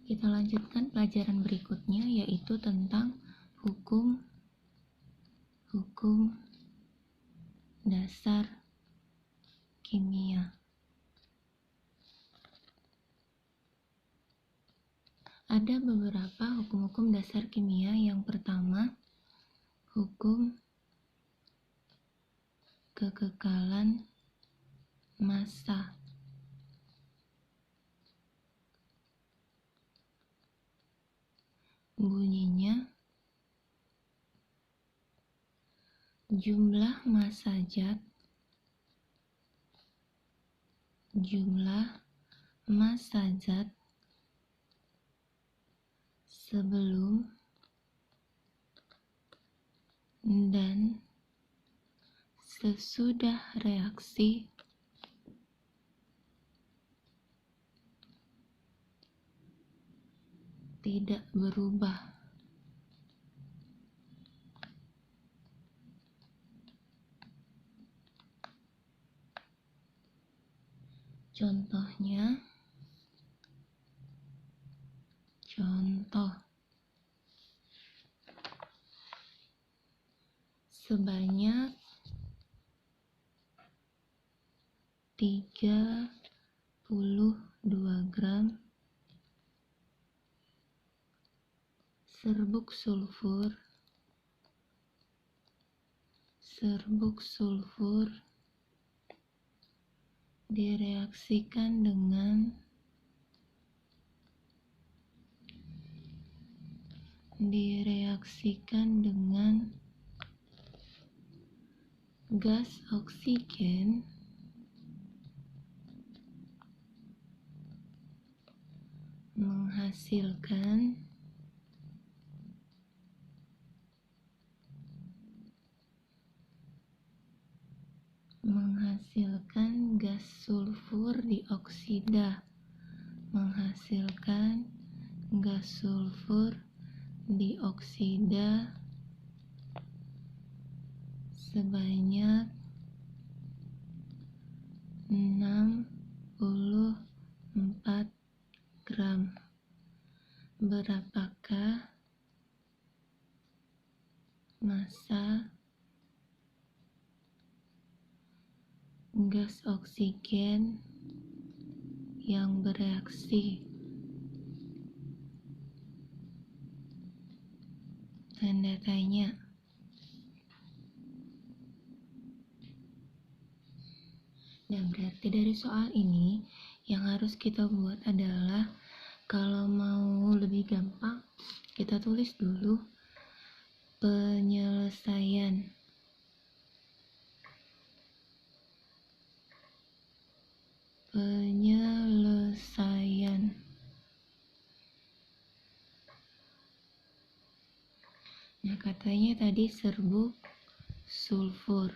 Kita lanjutkan pelajaran berikutnya, yaitu tentang hukum dasar kimia. Ada beberapa hukum-hukum dasar kimia. Yang pertama, hukum kekekalan massa. Bunyinya, jumlah massa zat sebelum dan sesudah reaksi tidak berubah. Contohnya, sebanyak 32 gram serbuk sulfur direaksikan dengan gas oksigen menghasilkan gas sulfur dioksida sebanyak 64 gram. Berapakah massa gas oksigen yang bereaksi? Tanda tanya. Dan berarti dari soal ini yang harus kita buat adalah, kalau mau lebih gampang, kita tulis dulu penyelesaian. Nah, katanya tadi serbuk sulfur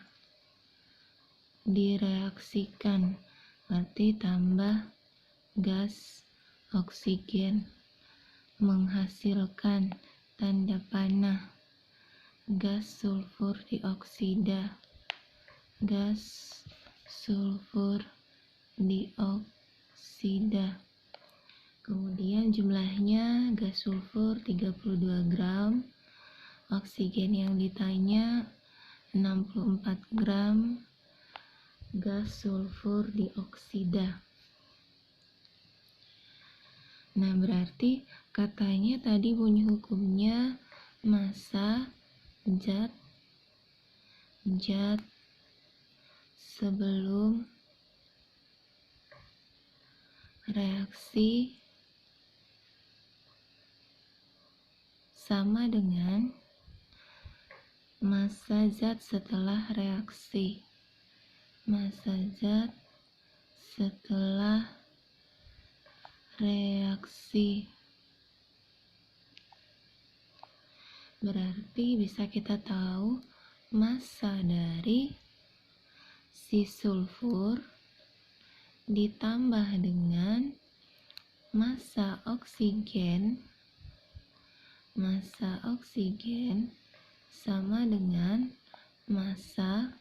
direaksikan, berarti tambah gas oksigen menghasilkan, tanda panah, gas sulfur dioksida. Kemudian jumlahnya gas sulfur 32 gram, oksigen yang ditanya 64 gram gas sulfur dioksida. Nah, berarti katanya tadi bunyi hukumnya massa zat sebelum reaksi sama dengan massa zat setelah reaksi. Berarti bisa kita tahu massa dari si sulfur ditambah dengan massa oksigen sama dengan massa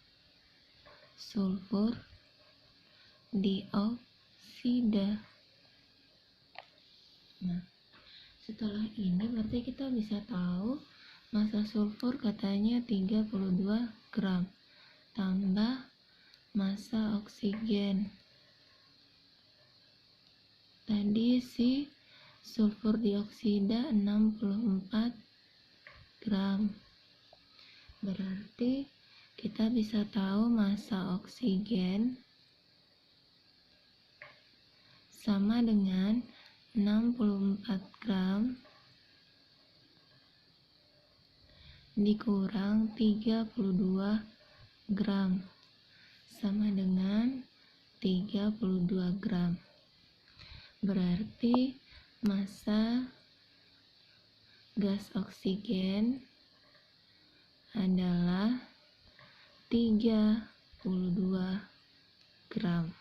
sulfur dioksida. Nah, Setelah ini berarti kita bisa tahu massa sulfur katanya 32 gram tambah massa oksigen. Tadi si sulfur dioksida 64 gram. Berarti kita bisa tahu massa oksigen sama dengan 64 gram dikurang 32 gram sama dengan 32 gram. Berarti massa gas oksigen adalah 32 gram.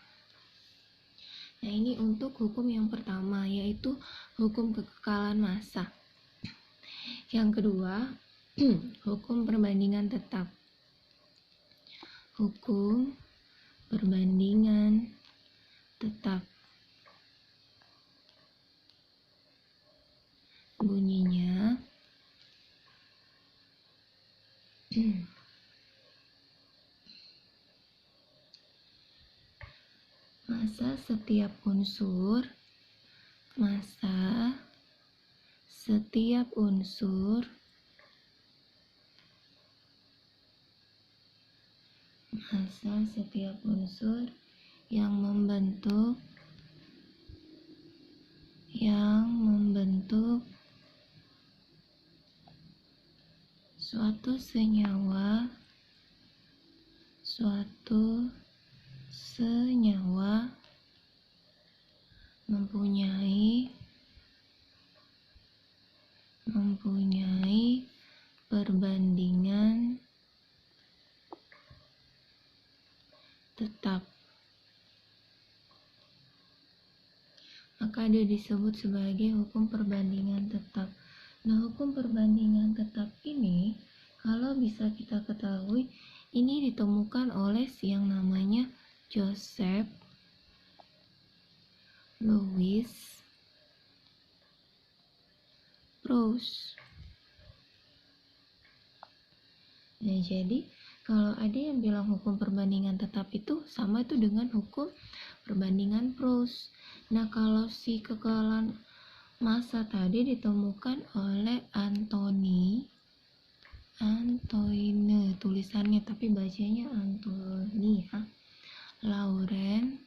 Nah, ini untuk hukum yang pertama, yaitu hukum kekekalan massa. Yang kedua, hukum perbandingan tetap. Hukum perbandingan tetap. Bunyinya massa setiap unsur massa setiap unsur yang membentuk suatu senyawa mempunyai perbandingan tetap, maka dia disebut sebagai hukum perbandingan tetap. Nah, hukum perbandingan tetap ini kalau bisa kita ketahui, ini ditemukan oleh yang namanya Joseph Louis Proust. Nah, jadi kalau ada yang bilang hukum perbandingan tetap itu sama itu dengan hukum perbandingan Proust. Nah, kalau si kekekalan massa tadi ditemukan oleh Antoine, tulisannya tapi bacanya Antoine ya. Laurent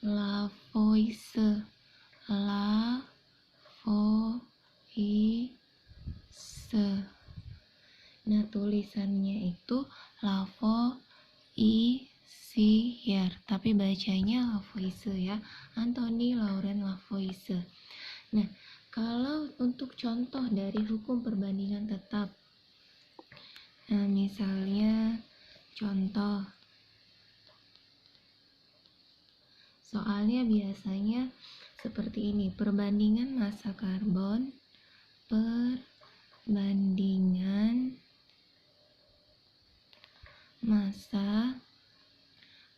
Lavoisier. Nah, tulisannya itu Lavoisier, tapi bacanya Lavoisier ya. Antoine Laurent Lavoisier. Nah, kalau untuk contoh dari hukum perbandingan tetap, nah misalnya contoh soalnya biasanya seperti ini, perbandingan massa karbon, perbandingan massa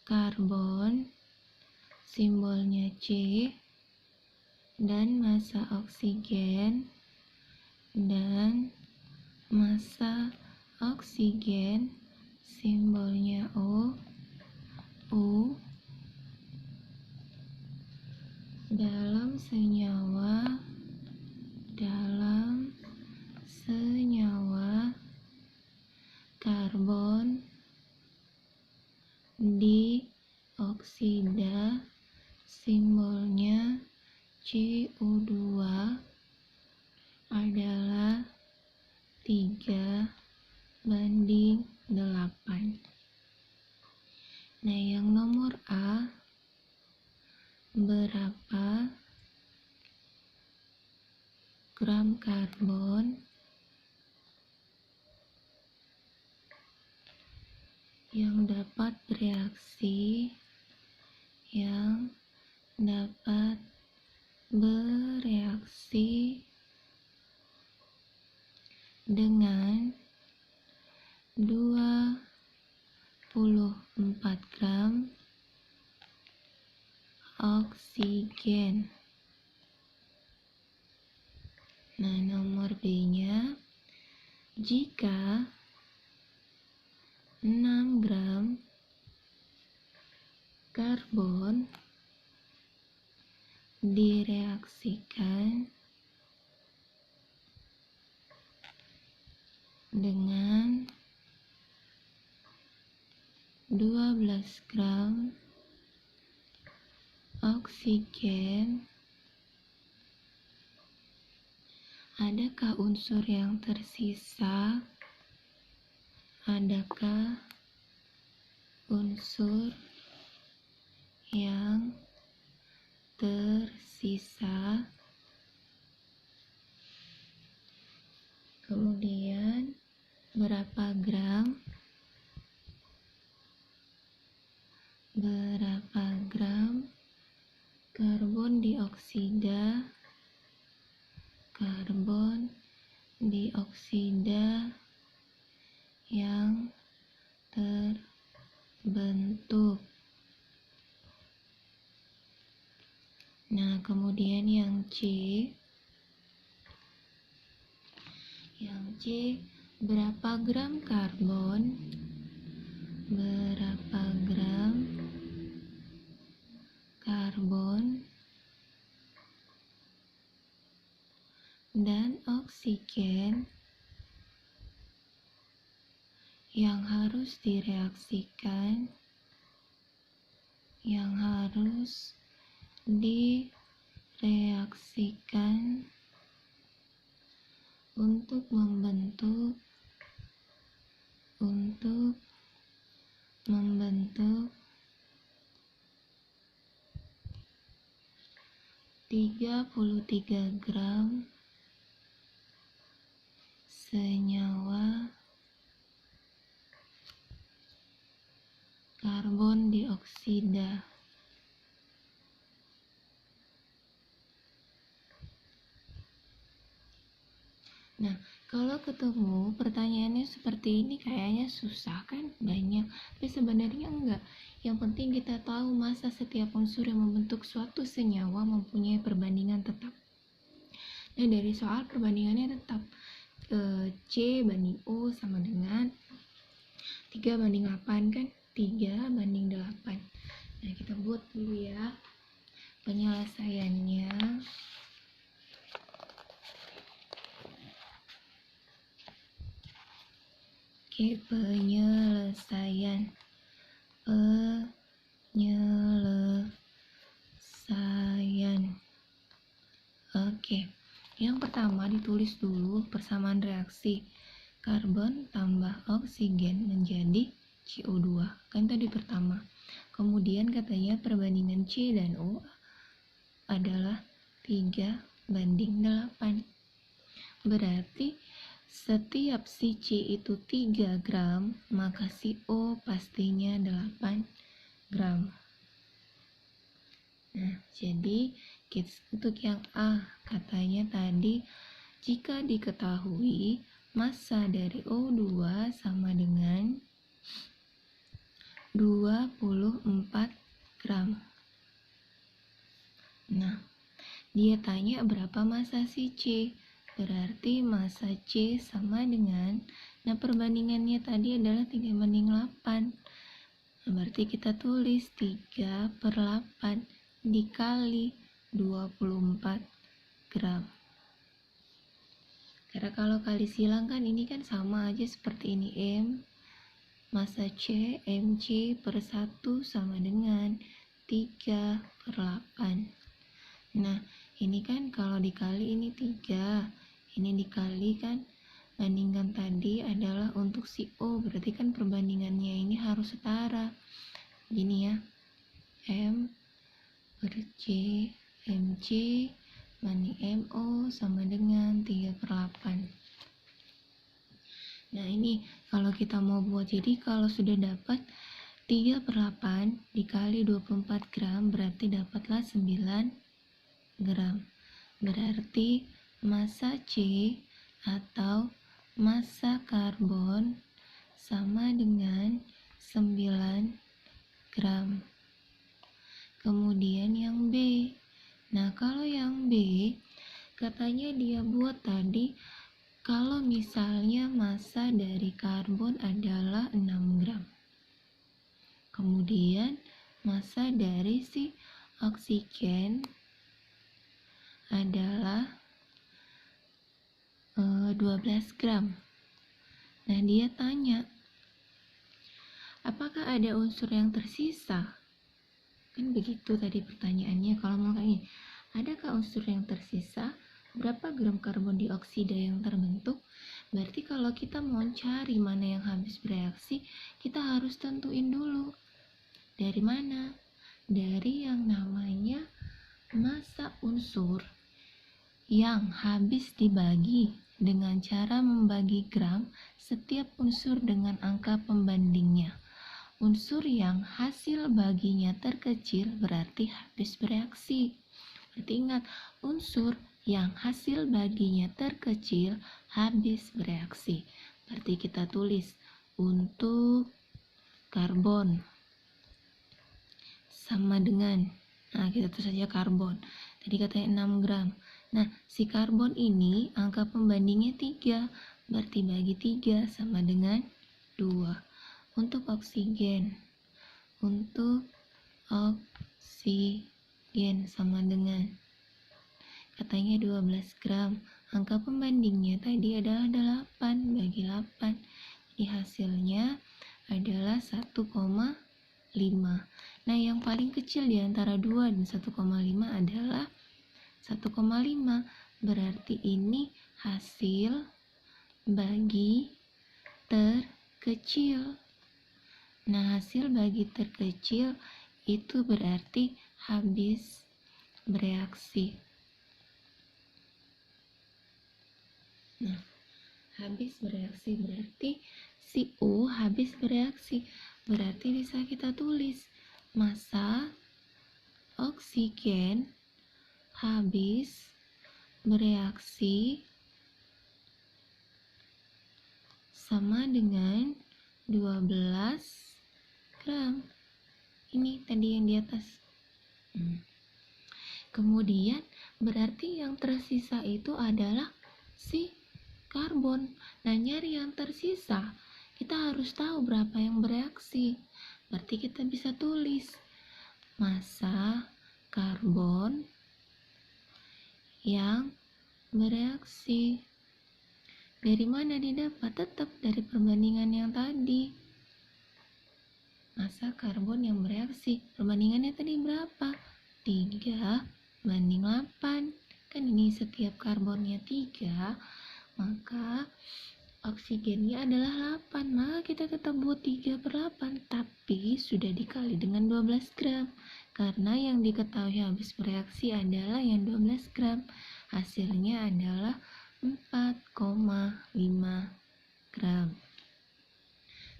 karbon, simbolnya C, dan massa oksigen, dan massa oksigen, simbolnya O, dalam senyawa karbon dioksida, simbolnya CO2, adalah 3:8. Nah, yang nomor A, berapa gram karbon yang dapat bereaksi dengan 24 gram oksigen. Nah, nomor B-nya, jika 6 gram karbon direaksikan dengan 12 gram oksigen, adakah unsur yang tersisa? Adakah unsur yang tersisa? Kemudian berapa gram karbon dioksida yang terbentuk. Nah, kemudian yang C, berapa gram karbon dan oksigen yang harus direaksikan untuk membentuk 33 gram senyawa karbon dioksida. Nah, kalau ketemu pertanyaannya seperti ini kayaknya susah kan, banyak, tapi sebenarnya enggak. Yang penting kita tahu massa setiap unsur yang membentuk suatu senyawa mempunyai perbandingan tetap. Nah, dari soal perbandingannya tetap, C banding O sama dengan 3:8 kan, 3:8. Nah, kita buat dulu ya penyelesaiannya. Oke, penyelesaian. Oke, yang pertama ditulis dulu persamaan reaksi karbon tambah oksigen menjadi CO2, kan tadi pertama. Kemudian katanya perbandingan C dan O adalah 3:8. Berarti setiap si C itu 3 gram, maka si O pastinya 8 gram. Nah, jadi untuk yang A, katanya tadi jika diketahui massa dari O2 sama dengan 24 gram. Nah, dia tanya berapa massa si C. Berarti massa C sama dengan, nah perbandingannya tadi adalah 3:8. Nah, berarti kita tulis 3/8 dikali 24 gram. Karena kalau kali silang kan ini kan sama aja seperti ini, M massa C, Mc per 1 sama dengan 3/8. Nah, ini kan kalau dikali ini 3, ini dikali kan, bandingkan tadi adalah untuk si O, berarti kan perbandingannya ini harus setara. Gini ya, M per C, Mc banding MO sama dengan 3/8. Nah, ini kalau kita mau buat, jadi kalau sudah dapat 3/8 dikali 24 gram berarti dapatlah 9 gram. Berarti massa C atau massa karbon sama dengan 9 gram. kemudian yang B. Nah, kalau yang B, katanya dia buat tadi, kalau misalnya massa dari karbon adalah 6 gram. Kemudian massa dari si oksigen adalah 12 gram. Nah, dia tanya, apakah ada unsur yang tersisa? Kan begitu tadi pertanyaannya. Kalau mau kayak gini, adakah unsur yang tersisa? Berapa gram karbon dioksida yang terbentuk? Berarti kalau kita mau cari mana yang habis bereaksi, kita harus tentuin dulu. Dari mana? Dari yang namanya massa unsur yang habis dibagi dengan cara membagi gram setiap unsur dengan angka pembandingnya. Unsur yang hasil baginya terkecil berarti habis bereaksi. Berarti ingat, unsur yang hasil baginya terkecil habis bereaksi. Berarti kita tulis untuk karbon sama dengan, nah kita tulis saja karbon. Tadi katanya 6 gram. Nah, si karbon ini angka pembandingnya 3, berarti bagi 3 sama dengan 2. Untuk oksigen sama dengan, katanya 12 gram. Angka pembandingnya tadi adalah 8 bagi 8. Jadi hasilnya adalah 1,5. Nah, yang paling kecil di antara 2 dan 1,5 adalah 1,5. Berarti ini hasil bagi terkecil. Nah, hasil bagi terkecil itu berarti habis bereaksi. Nah, habis bereaksi berarti si U habis bereaksi. Berarti bisa kita tulis massa oksigen habis bereaksi sama dengan 12 gram. Ini tadi yang di atas. Kemudian berarti yang tersisa itu adalah si karbon. Nah, nyari yang tersisa, kita harus tahu berapa yang bereaksi. Berarti kita bisa tulis massa karbon yang bereaksi. Dari mana didapat? Tetap dari perbandingan yang tadi. Massa karbon yang bereaksi, perbandingannya tadi berapa? 3 banding 8. Kan ini setiap karbonnya 3, maka oksigennya adalah 8. Maka kita tetap buat 3/8, tapi sudah dikali dengan 12 gram. Karena yang diketahui habis bereaksi adalah yang 12 gram. Hasilnya adalah 4,5 gram.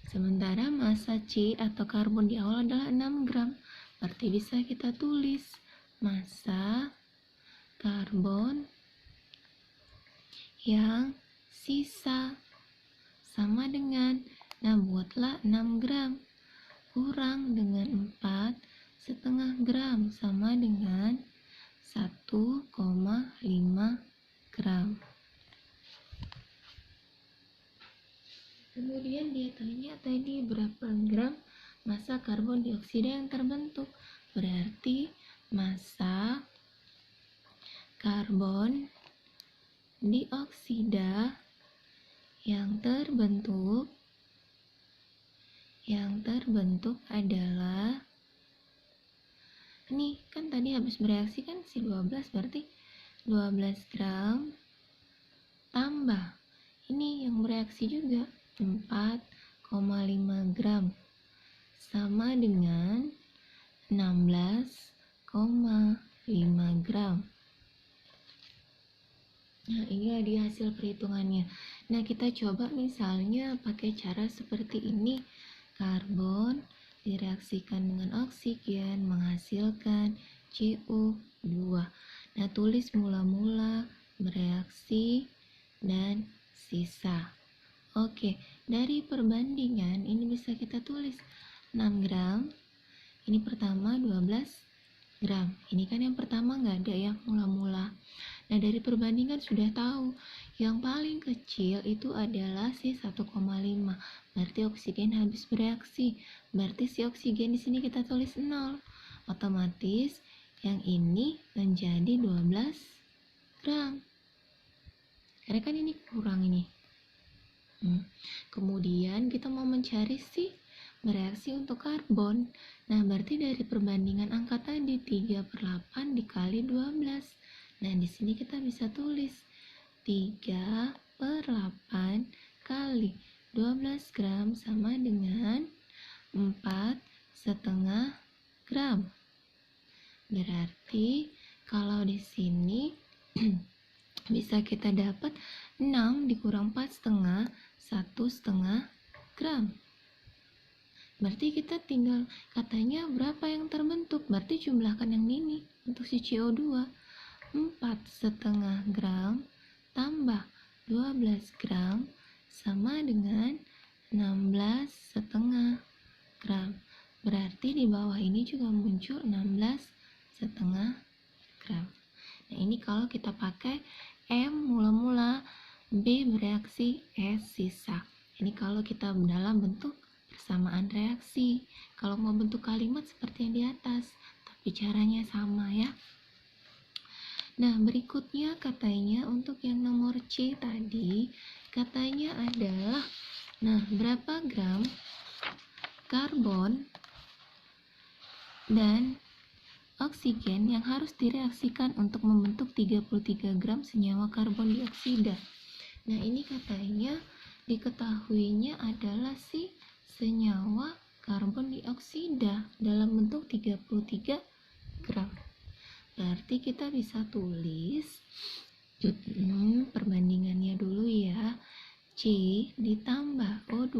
Sementara massa C atau karbon di awal adalah 6 gram. Berarti bisa kita tulis massa karbon yang sisa sama dengan, nah buatlah 6 gram kurang dengan 4,5 gram sama dengan 1,5 gram. Kemudian dia tanya tadi berapa gram massa karbon dioksida yang terbentuk. Berarti massa karbon dioksida yang terbentuk adalah, ini kan tadi habis bereaksi kan si 12, berarti 12 gram tambah ini yang bereaksi juga 4,5 gram sama dengan 16,5 gram. Nah, inilah dia hasil perhitungannya. Nah, kita coba misalnya pakai cara seperti ini. Karbon direaksikan dengan oksigen menghasilkan CO2. Nah, tulis mula-mula, bereaksi, dan sisa. Oke, dari perbandingan ini bisa kita tulis 6 gram. Ini pertama 12 gram. Ini kan yang pertama nggak ada ya mula-mula. Nah, dari perbandingan sudah tahu yang paling kecil itu adalah si 1,5. Berarti oksigen habis bereaksi. Berarti si oksigen di sini kita tulis 0. Otomatis yang ini menjadi 12 gram. Karena kan ini kurang ini. Kemudian kita mau mencari si bereaksi untuk karbon. Nah, berarti dari perbandingan angka tadi 3/8 dikali 12. Nah, di sini kita bisa tulis 3/8 kali 12 gram sama dengan 4,5 gram. Berarti kalau di sini bisa kita dapat 6 dikurang 4,5, 1,5 gram. Berarti kita tinggal katanya berapa yang terbentuk, berarti jumlahkan yang ini untuk si CO2. 4,5 gram tambah 12 gram sama dengan 16,5 gram. Berarti di bawah ini juga muncul 16,5 gram. Nah, ini kalau kita pakai M mula-mula, B bereaksi, S sisa. Ini kalau kita dalam bentuk persamaan reaksi. Kalau mau bentuk kalimat seperti yang di atas, tapi caranya sama ya. Nah, berikutnya katanya untuk yang nomor C tadi, katanya adalah, nah, berapa gram karbon dan oksigen yang harus direaksikan untuk membentuk 33 gram senyawa karbon dioksida. Nah, ini katanya diketahuinya adalah si senyawa karbon dioksida dalam bentuk 33 gram. Berarti kita bisa tulis perbandingannya dulu ya. C ditambah O2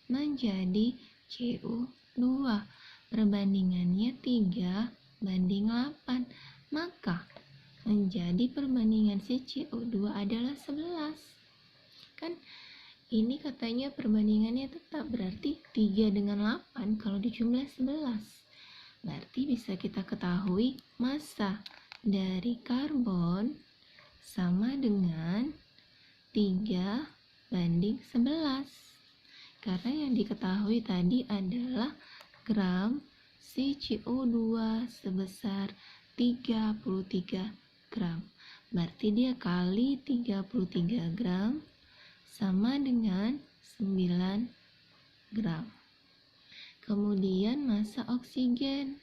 menjadi CO2. Perbandingannya 3/8. Maka menjadi perbandingan si CO2 adalah 11. Kan ini katanya perbandingannya tetap, berarti 3 dengan 8 kalau dijumlah 11. Berarti bisa kita ketahui massa dari karbon sama dengan 3/11. Karena yang diketahui tadi adalah gram si CO2 sebesar 33 gram. Berarti dia kali 33 gram sama dengan 9 gram. Kemudian massa oksigen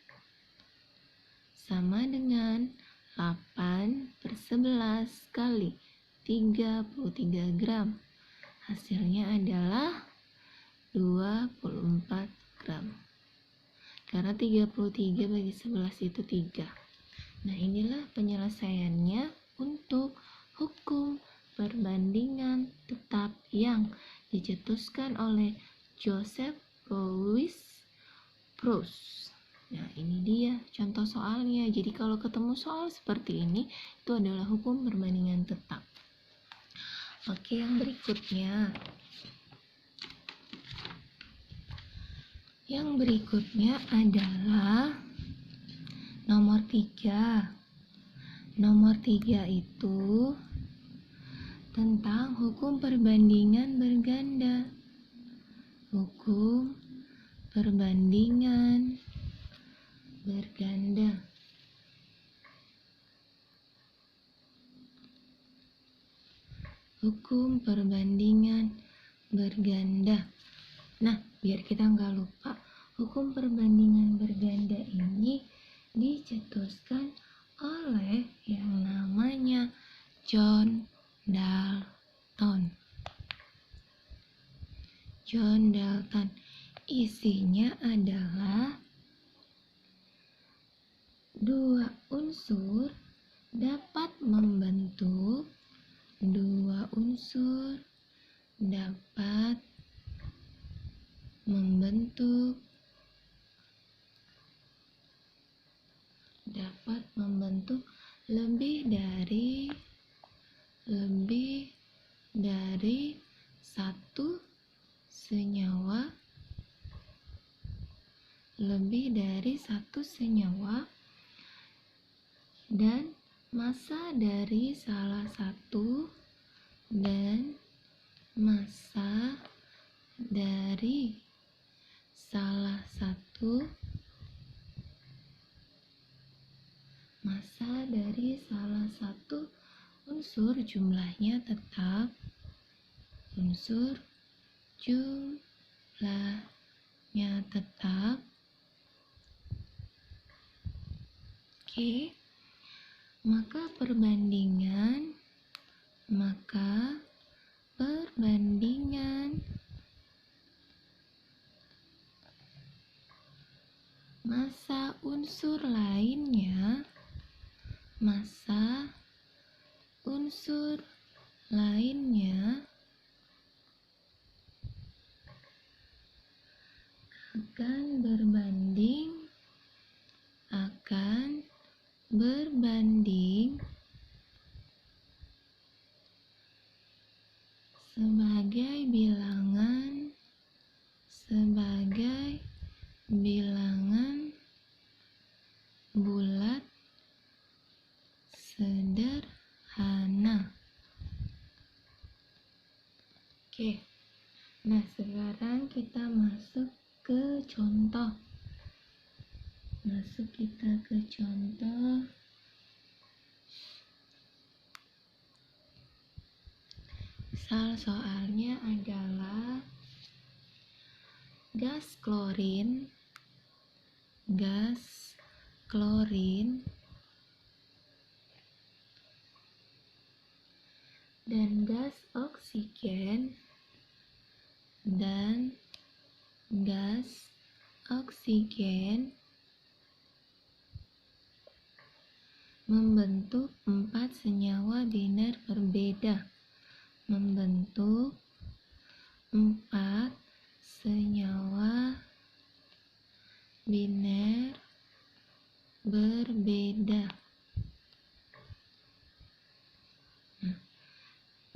sama dengan 8/11 kali 33 gram. Hasilnya adalah 24 gram. Karena 33 bagi 11 itu 3. Nah, inilah penyelesaiannya untuk hukum perbandingan tetap yang dicetuskan oleh Joseph Louis Proust. Nah, ini dia contoh soalnya. Jadi kalau ketemu soal seperti ini, itu adalah hukum perbandingan tetap. Oke, yang berikutnya. Yang berikutnya adalah nomor 3. Nomor 3 itu tentang hukum perbandingan berganda. Hukum perbandingan berganda. Hukum perbandingan berganda. Nah, biar kita nggak lupa, hukum perbandingan berganda ini dicetuskan oleh yang namanya John Dalton. John Dalton. Isinya adalah dua unsur dapat membentuk lebih dari satu senyawa dan massa dari salah satu dan massa dari salah satu unsur jumlahnya tetap Oke, maka perbandingan massa unsur lainnya akan berbanding sebagai bilangan bulat sederhana. Oke, nah sekarang kita masuk ke contoh. Misal soalnya adalah gas klorin dan gas oksigen membentuk 4 senyawa biner berbeda.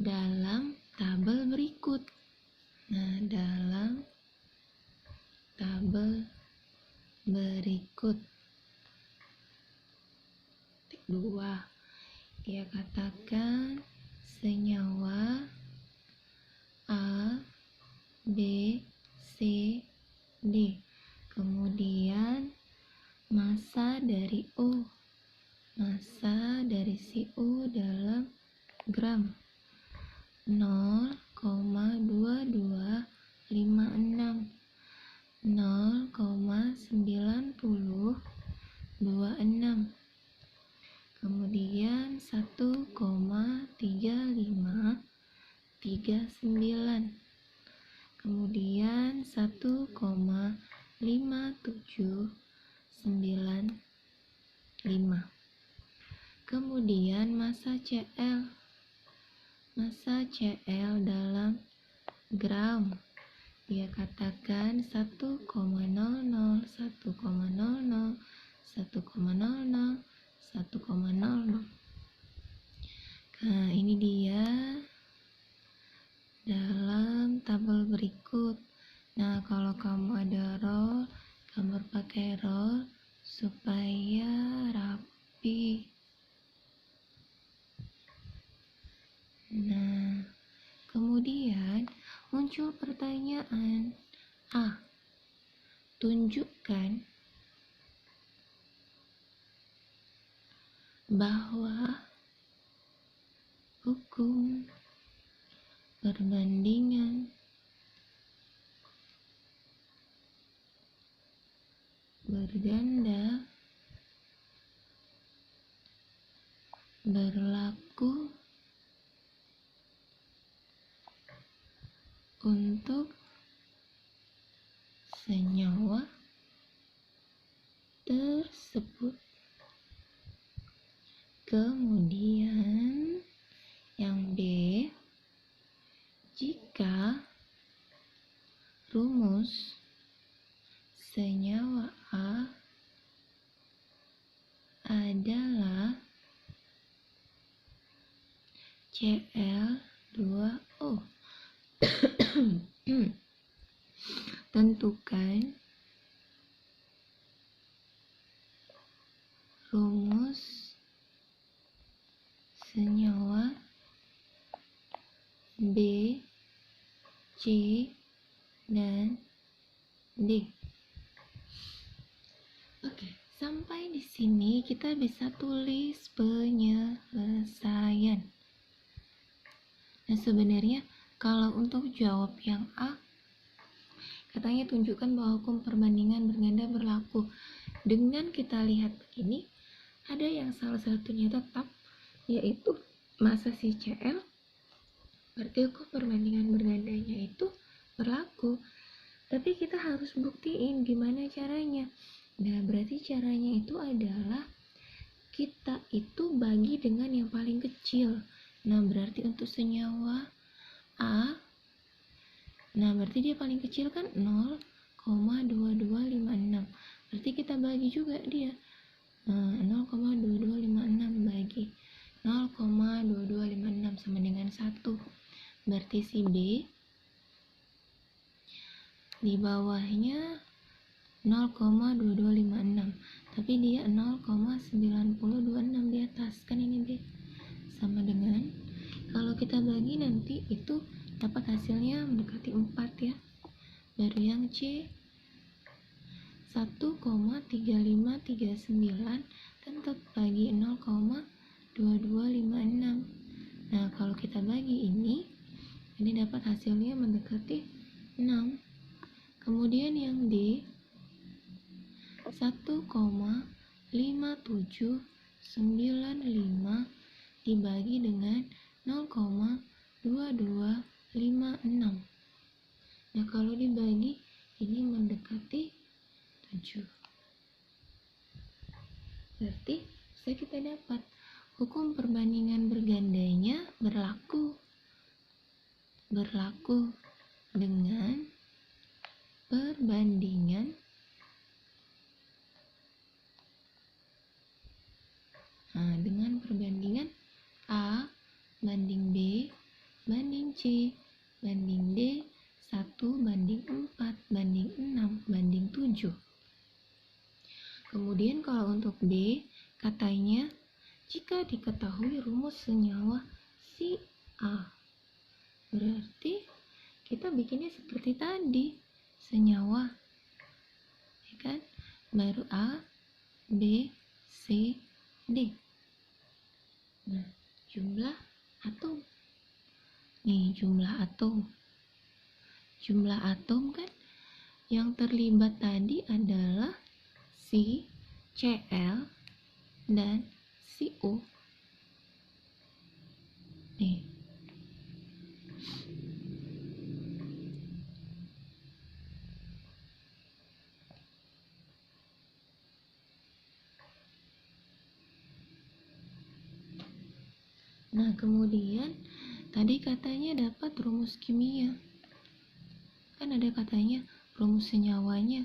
Dalam tabel berikut. Titik 2. Dia katakan senyawa A, B, C, D. Kemudian massa dari O. Massa dari si O dalam gram 0,2256 0,9026. Kemudian 1,3539. Kemudian 1,5795. Kemudian massa Cl dalam gram. Dia katakan 1,00, 1,00, 1,00, 1,00. Nah, ini dia dalam tabel berikut. Nah, kalau kamu ada roll, gambar pakai roll supaya rapi. Nah, kemudian muncul pertanyaan A. Tunjukkan bahwa hukum perbandingan berganda berlaku untuk senyawa tersebut. Kemudian yang B, jika rumus senyawa A adalah Cl2O. Tentukan rumus C, dan D. Oke, sampai di sini kita bisa tulis penyelesaian. Nah, sebenarnya kalau untuk jawab yang A, katanya tunjukkan bahwa hukum perbandingan berganda berlaku. Dengan kita lihat begini, ada yang salah satunya tetap, yaitu massa si Cl, berarti hukum perbandingan bergandanya itu berlaku. Tapi kita harus buktiin gimana caranya. Nah, berarti caranya itu adalah kita itu bagi dengan yang paling kecil. Nah, berarti untuk senyawa A, nah berarti dia paling kecil kan 0,2256. Berarti kita bagi juga dia. 0,2256 bagi 0,2256 sama dengan 1. Berarti si B di bawahnya 0,2256, tapi dia 0,9026 di atas. Kan ini B. Sama dengan, kalau kita bagi nanti itu dapat hasilnya mendekati 4 ya. Baru yang C 1,3539 dan tetap bagi 0,2256. Nah, kalau kita bagi ini dapat hasilnya mendekati 6. Kemudian yang D 1,5795 dibagi dengan 0,2256. Nah, kalau dibagi ini mendekati 7. Berarti bisa kita dapat hukum perbandingan bergandanya berlaku dengan perbandingan dengan perbandingan A banding B banding C banding D 1 banding 4 banding 6 banding 7. Kemudian kalau untuk B, katanya jika diketahui rumus senyawa si A, berarti kita bikinnya seperti tadi, senyawa, ya kan? Baru A, B, C, D. Nah, jumlah atom. Nih, jumlah atom. Jumlah atom kan yang terlibat tadi adalah si Cl dan si O. Nih. Nah, kemudian tadi katanya dapat rumus kimia. Kan ada katanya rumus senyawanya